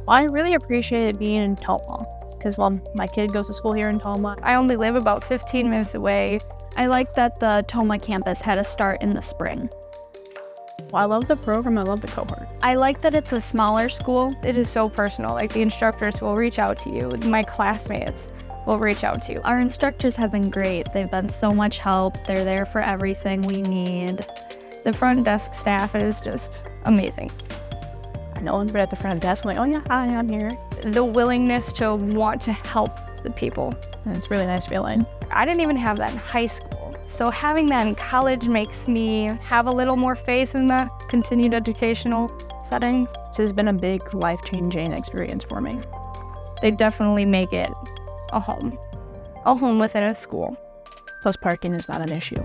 I really appreciated being in Tomah because, well, my kid goes to school here in Tomah. I only live about 15 minutes away. I like that the Tomah campus had a start in the spring. Well, I love the program. I love the cohort. I like that it's a smaller school. It is so personal. Like, the instructors will reach out to you. My classmates will reach out to you. Our instructors have been great. They've been so much help. They're there for everything we need. The front desk staff is just amazing. No one's been at the front desk. I'm like, oh yeah, hi, I'm here. The willingness to want to help the people. And it's a really nice feeling. I didn't even have that in high school. So having that in college makes me have a little more faith in the continued educational setting. This has been a big life-changing experience for me. They definitely make it a home within a school. Plus parking is not an issue.